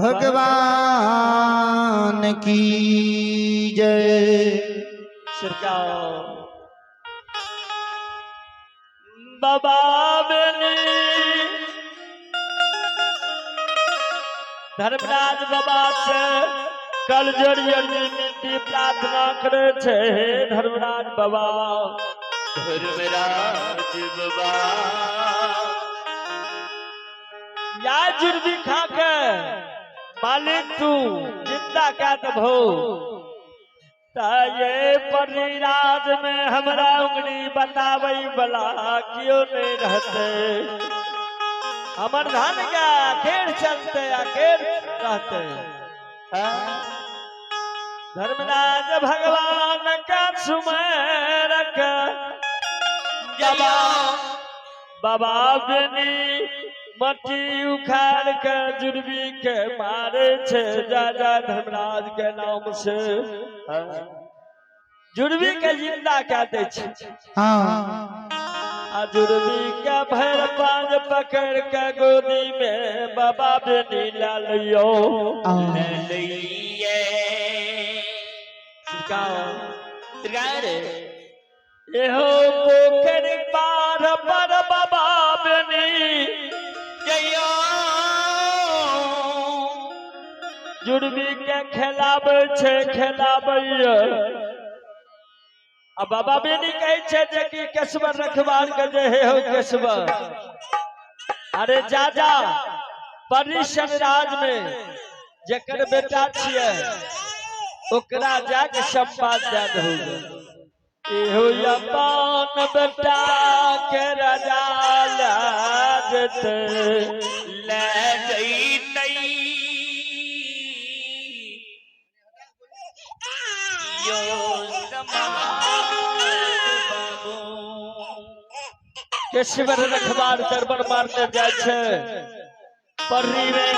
भगवान की जय। बाबा बेनी धर्मराज बाबा से कल जोड़ी प्रार्थना करे छे। धर्मराज बाबा या जुर्दी खा के मालिक तू जिंदा क्या दबो ये परिराज में हमरा उंगली बतावई बला क्यों नहीं रहते। हमर धन का केर चलते केर रहते। धर्मराज भगवान का सुमेर बाबा बेनी मट्टी उखाड़ के जुर्वी के मारे छे। जा धर्मराज के नाम से जुर्वी के जिंदा कहते छे। जुर्वी के भैर पांच पकड़ के गोदी में बाबा बेनी ला लियो। एहो पोखर पार पर बाबा बेनी जुर्वी के खेलाबे छे खेलाबैया। अब बाबा बेनी कहे छे जे कि केशवर रखवार के जे हो केशवर अरे जा परिशन राज में जेकर बेटा छिए ओकरा जाके संवाद दे दहु। एहो अपन बेटा के राजा लाजत ले जइतै यो केशवर रखवार दरबार मारने जाए छे। पर्री में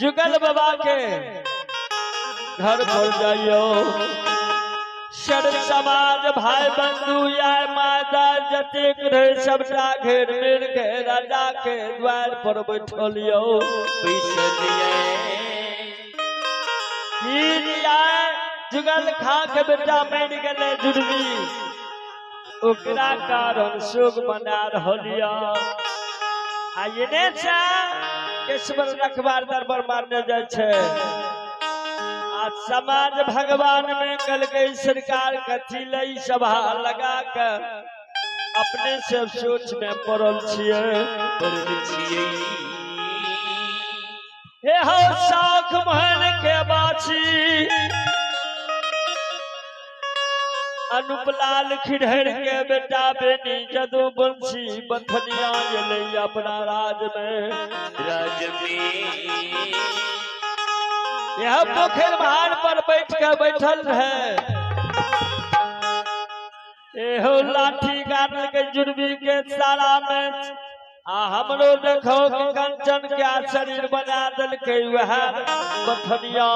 जुगल बाबा के घर पर जाइयो। सर समाज भाई बंधु या माता जतेक रहे सबटा घेर मेर के राजा के द्वार पर बैठलियो। जुगल खा के बेटा मर गए जुर्वी ओकरा कारण शोक मना रहलिया। आइने छे केशवर रखवार दरबार मारने जाए छे। आज समाज भगवान में कल गई सरकार कथी लई सभा लगा के अपने से सोच में पड़ल छिए। हे हो साख महन के बाछी अनुपलाल खिड़हर के बेटा बेनी जदू बंसी बथनिया ले अपना राज में यह पोखर महान पर बैठ के बैठल रहे। एहो लाठी गाड़ के जुर्वी के सारा में हमरो देखो कि कंचन के शरीर बना दल के वह बथनिया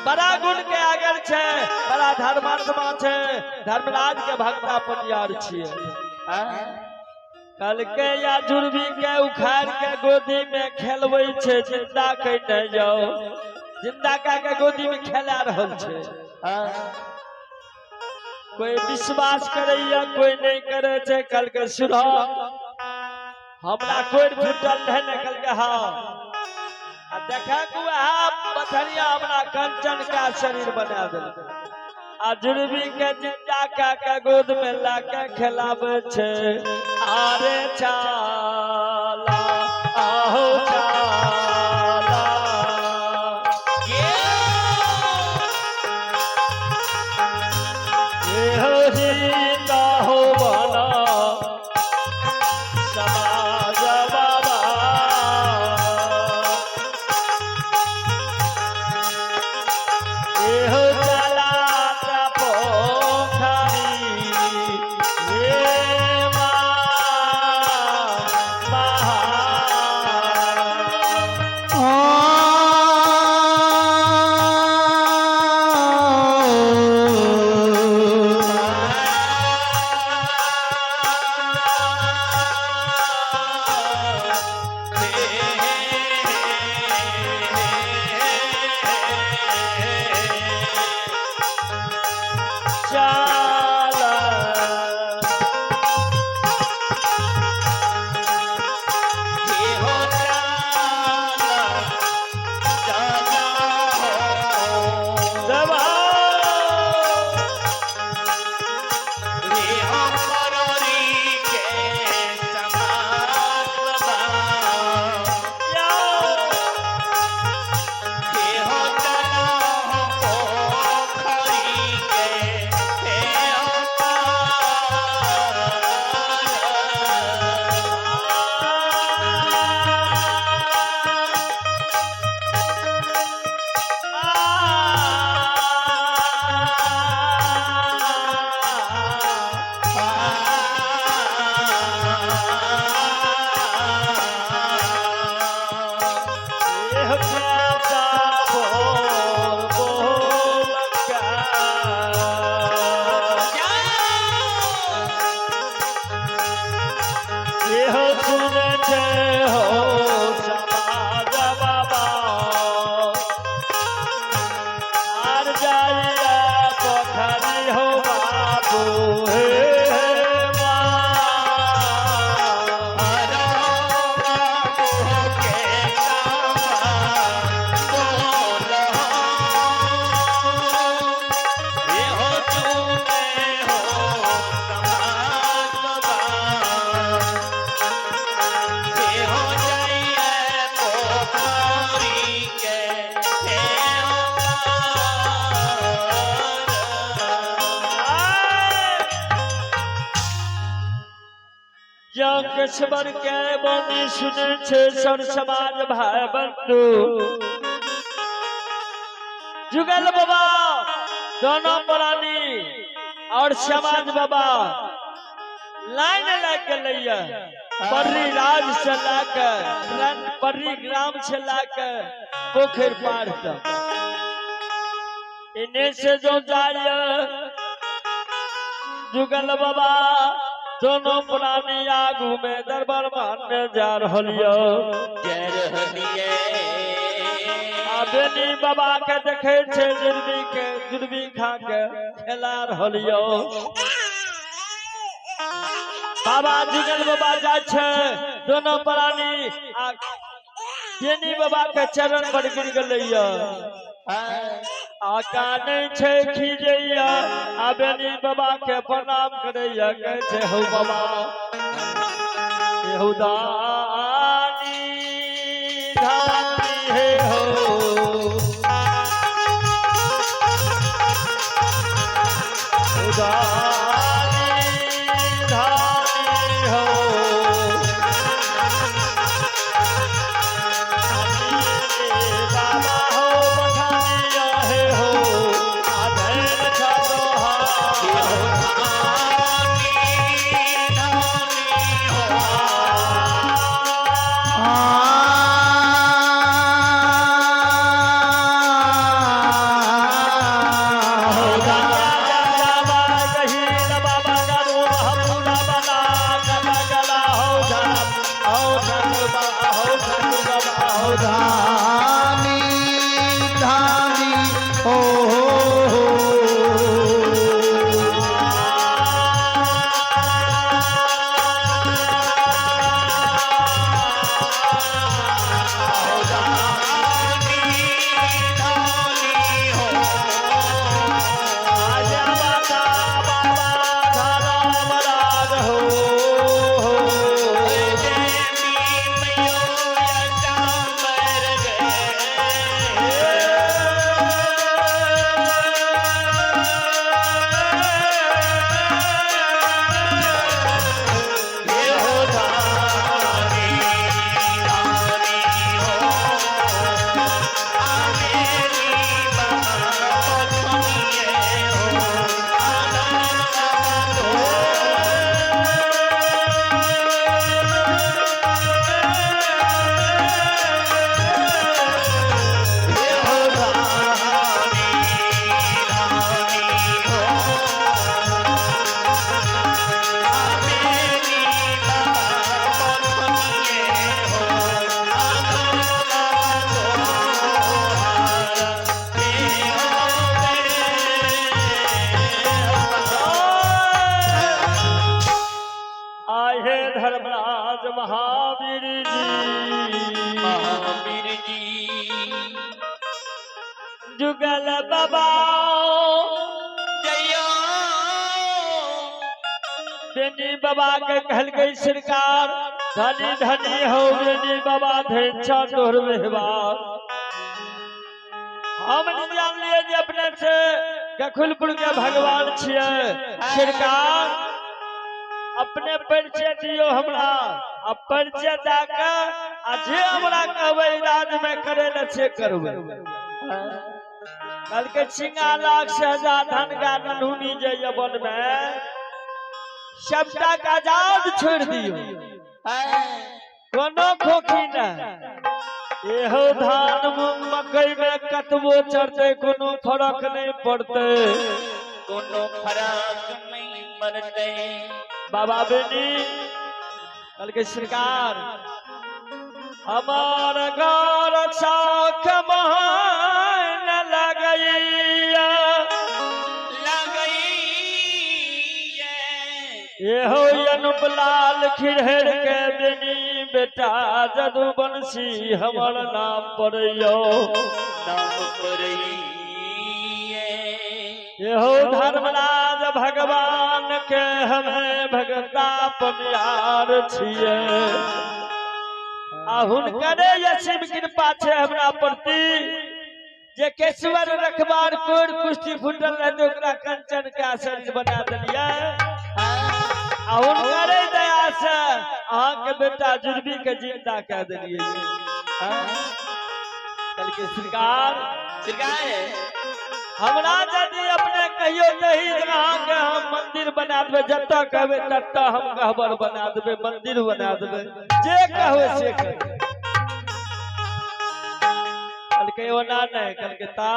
बड़ा गुण के आगे छे। बड़ा धर्मात्मा छे। धर्मराज के भक्ता पनियार छिए। कल के या जुर्वी के उखाड़ के गोदी में खेलवे छे। जिंदा कह नहीं जाओ जिंदा का के गोदी में खेला रहल छे। कोई विश्वास करे या कोई नहीं करे छे। कल के सुनो हमरा कोई फुटल है न कल के हाँ देखा पथरिया हमरा कंचन का शरीर बना दे। जुर्वी के जिंदा का गोद में ला के खिलावे छे। आरे चाला आहो चाला ये हो जीता हो बना समाज बाबा। ये हो चला चाल केशवर के बनी सुने छे सर समाज भाई बंधु जुगल बाबा दोनों प्राणी और समाज बाबा लाइन लग गई पर्री राज से लाकर पर्री ग्राम से लाकर पोखर पार तक इन्हें से जो जाए जुगल बाबा दोनों प्राणी आगू में दरबार मानने जा रहियो बेनी बाबा के देखे छे जुड़बी खा के खेला रहियो बाबा जुगल बाबा जा छे दोनों प्राणी बेनी बाबा के चरण पर गिर गलैया आका नहीं छे खीजैया आबेनी बाबा के प्रणाम करैया कहे छे हो बाबा यहूदानी धानी हे हो यहूदानी धानी हो बाबा हो बधानिया हे हो आधेर छातो महावीर जी जुगल बाबा जया बेनी बाबा के कहल गई सरकार धनी धनी हो बेनी बाबा धैर्य तोहर व्यवहार हम जान लिए जे अपने से गखुलपुर के भगवान छिए सरकार अपने परिचय दियो हमरा आ परिचय दाके आ जे हमरा कहबै राज में करे न से करबै कल के छिंगा लाख से हजार धन का ननहुनी जे यवन में सबटा का आजाद छोड़ दियो कोनो खोखी न एहो धान मूंग मकई में कतबो चढ़ते कोनो फर्क नहीं पड़ते कोनो फर्क नहीं पड़ते बाबा बेनी कल के सरकार हमार घर साख महान लगैया ये हो अनुपलाल खिरहर के बेनी बेटा जदू बंसी हमर नाम पड़ियो ये हो धर्मराज भगवान के हमें भगता पनियार छिए आहुन करे यशिव कृपा छे हमरा प्रति जे केशवर रखबार कोर कुश्ती फुटल रहे तो ओकरा कंचन के आसन बना देलिए आहुन करे दया से अहाँ के बेटा जुर्बी के जिंदा कह देलिए कल के सरकार हमरा यदि अपने कहियो नहीं अहाँ के हम मंदिर बना देबे जत्ता कहबे तत्ता हम कहबर बना देबे मंदिर बना देबे जे कहबे से करबे कल के ओना नहीं कल के ता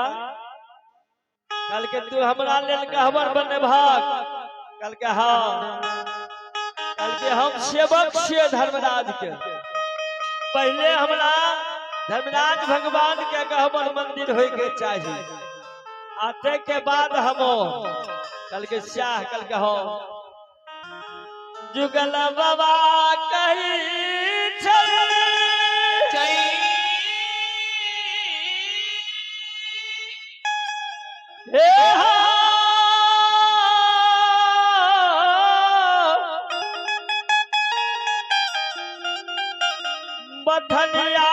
कल के तू हमरा लेल कहबर बने भाग कल के हाँ कल के हम सेवक छिए धर्मराज के पहले हमरा धर्मराज भगवान के कहबर मंदिर होय के चाहिए आते के बाद हम कल के श्याह कल के हो जुगल बाबा कही बथनिया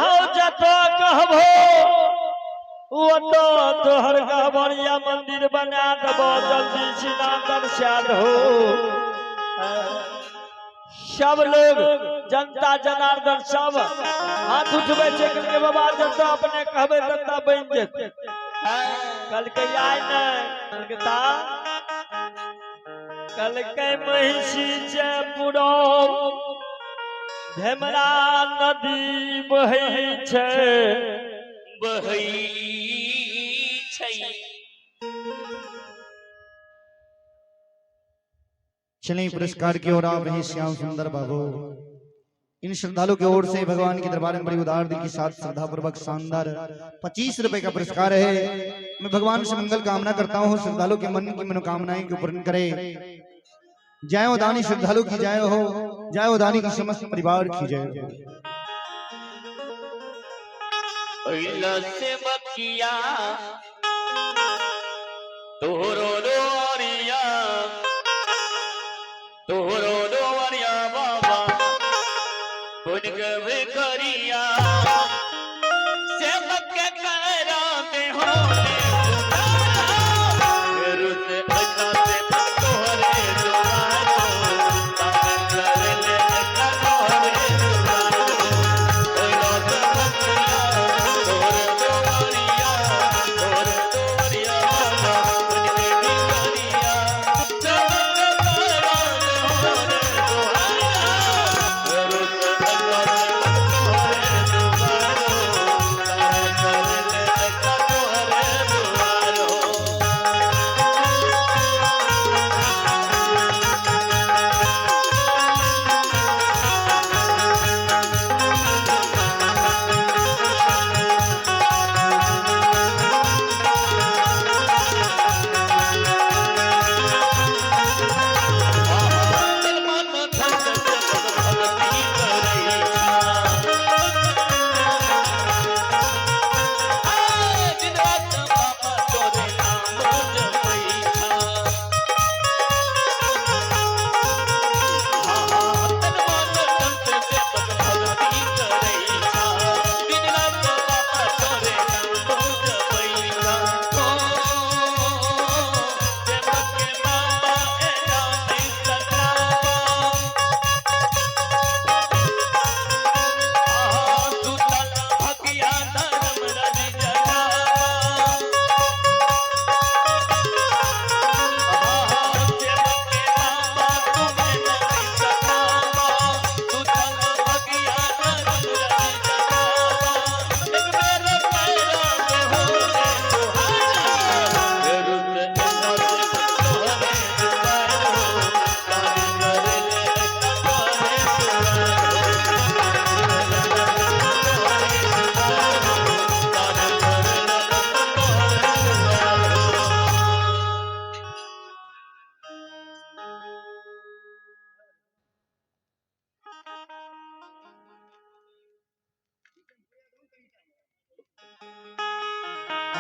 कहबो वो तो तोहर गहबरिया मंदिर बना देबो जल्दी सीना दर्शा हो सब लोग जनता जनार्दन सब हाथ उठबे छै के बाबा जनता अपने कहबे तत्ता बन जेते कल के आय नहीं कल के ता कल के महिषी जे पुरो धेमरा नदी बहै छै चलिए पुरस्कार की ओर आप रहे श्याम सुंदर बाबू इन श्रद्धालु की ओर से भगवान के दरबार में बड़ी उदार दिल के साथ श्रद्धा पूर्वक शानदार 25 रुपए का पुरस्कार है। मैं भगवान से मंगल कामना करता हूँ श्रद्धालु के मन की मनोकामनाएं को पूर्ण करे। जय उदानी श्रद्धालु की जय हो, जय उदानी की समस्त परिवार की जय हो।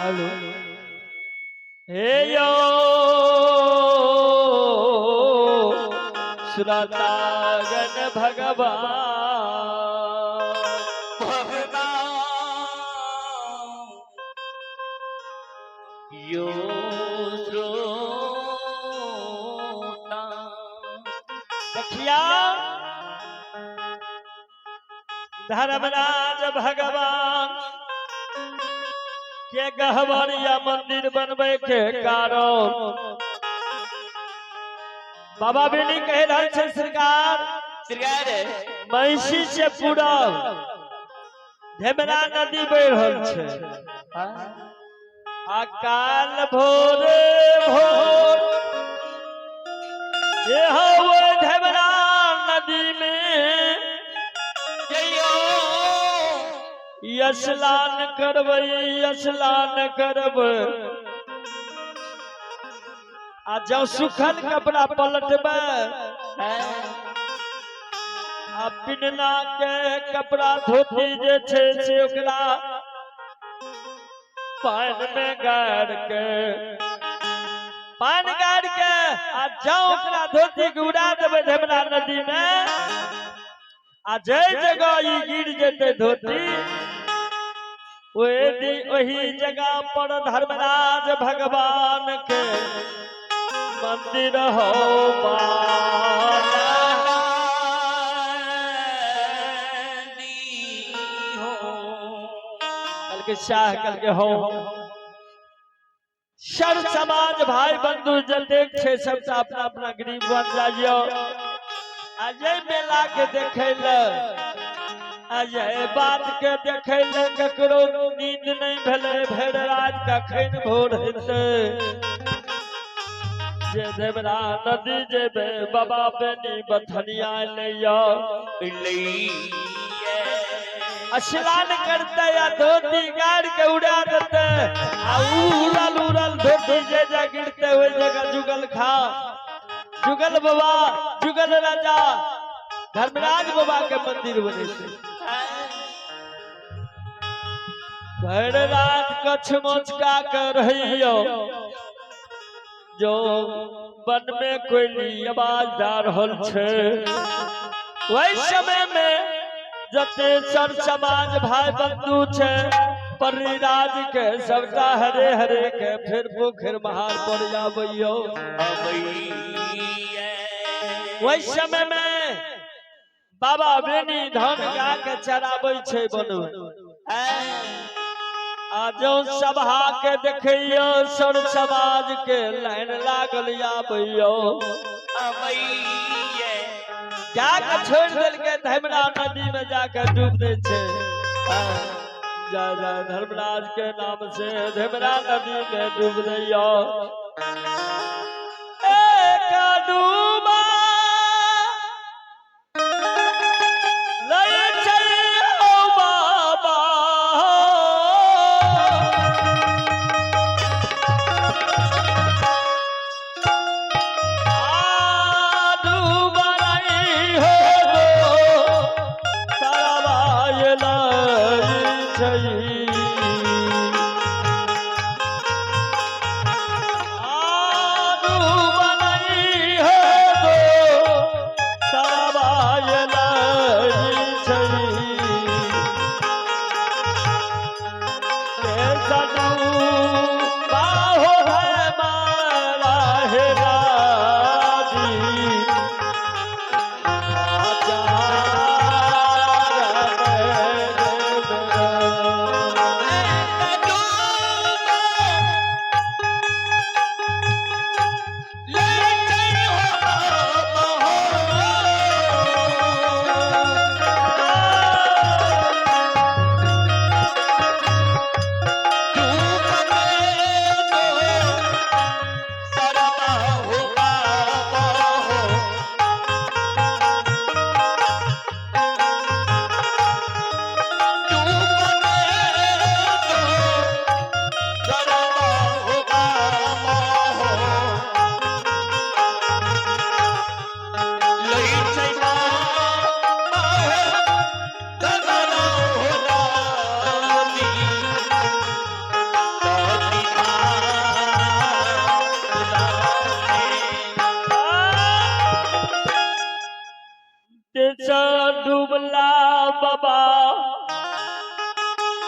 हेलो हे यो सुरतागन भगवान यो श्रोता देखिया धर्मराज भगवान के गहवरिया मंदिर बनवे के कारण बाबा बेनी कह रहे छे सरकार सरकार महिषी से पूरब धेमरा नदी बह रहल छे अकाल भोरे भोर ये हो धेमरा नदी में स्नान करब आ जब सुखल कपड़ा पलटबे आ पिन्ना के कपड़ा धोती जे छे से ओकरा पानी में गाड़ के आ जाओ ओकरा धोती के उड़ा देबे धेमरा नदी में आ जय जगह ई गिर जेते धोती वही जगह पर धर्मराज भगवान के मंदिर हो कल के शाह कल के हो सर समाज भाई बंधु जतेक छे सबटा अपना अपना गरीब बन जाइयो अजय मेला के देखे ले अजय बात के देखे ले ककरो नींद नहीं भेले भेड़ रात कखन भोर हेते जे देवरा नदी जेबे बाबा बेनी बथनिया लैया स्नान करते या धोती गाड़ के उड़ा देते आ उड़ल धोती जे जा गिरते ओई जगह जुगल खा जुगल बाबा जुगल राजा धर्मराज बाबा के मंदिर बने थे भर रात कछ मोचका कर रहियो जो वन में कोई आवाज जा रहल छे वही समय में जते सर समाज भाई बंधु छे परिराज के सबटा हरे हरे के फिर पोखर महार पर जाबइयो वही समय में बाबा बेनी धन गा के चराबै छे बनु आजो सभा के देखियो सर समाज के लाइन लागल आबइयो जाके छोड़ दिल के धर्मराज नदी में जाकर डूब दे छे जय जय धर्मराज के नाम से धर्मराज नदी में डूब दियो एक डूबा लय चलियो बाबा आलू बनाई है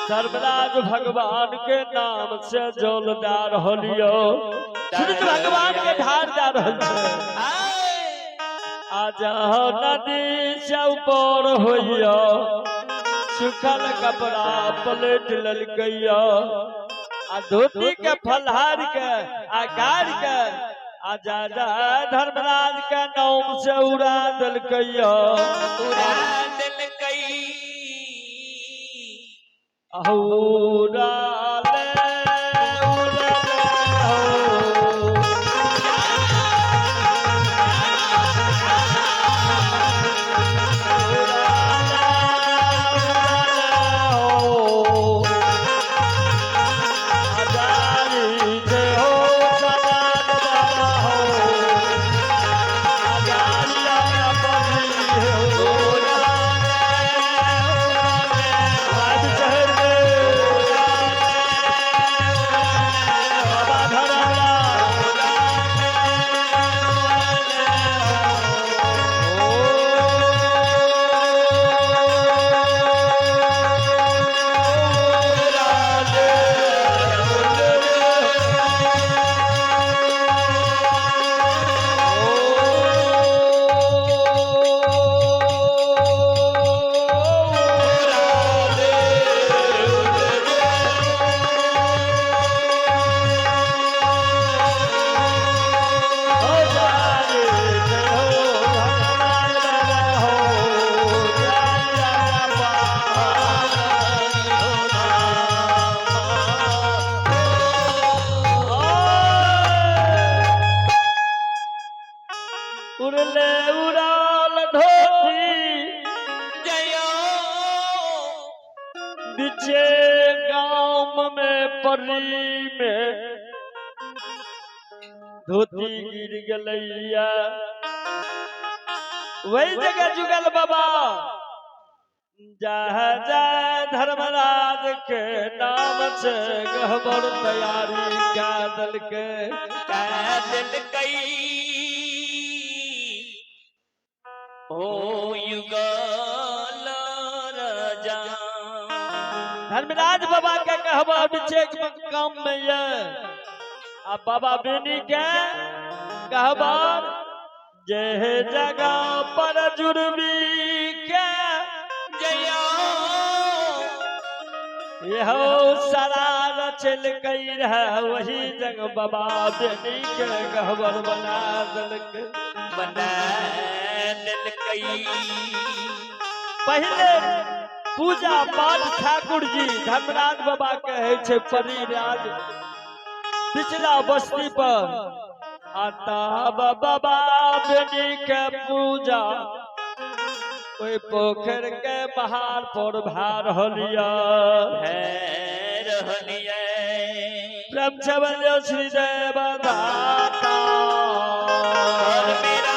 धर्मराज भगवान के नाम से जोलदार होलियो सूरज भगवान के ढार जा रहल छै आजा नदी से ऊपर होइया सुखल कपड़ा पलट ललकैया आ धोती के फलहार के आ गाड़ के आजा धर्मराज के नाम से उड़ा दलकैया उड़ा दिल कई उड़ा उड़ले उड़ाल धोती जयो बिचे गांव में परी में धोती गिर गलैया वही जगह जुगल बाबा जा धर्मराज के नाम से गहबर तैयारी का दल के दिल कई ओ युगल राजा धर्मराज बाबा के कहबा अभिषेक मकाम में ये अब बाबा बेनी के कहबा जे जगह पर जुर्मी के जयो यहो सरार चल कई रहा वही जगह बाबा बेनी के कहबर बना दलक बना दिल कई पहले पूजा पाठ ठाकुर जी धर्मराज बाबा कहे छे परिराज पिछला बस्ती पर आता बाबा बेनी के पूजा कोई पोखर के बहार पर भार होलिया है रहनिया ब्रह्म श्री देव दाता और मेरा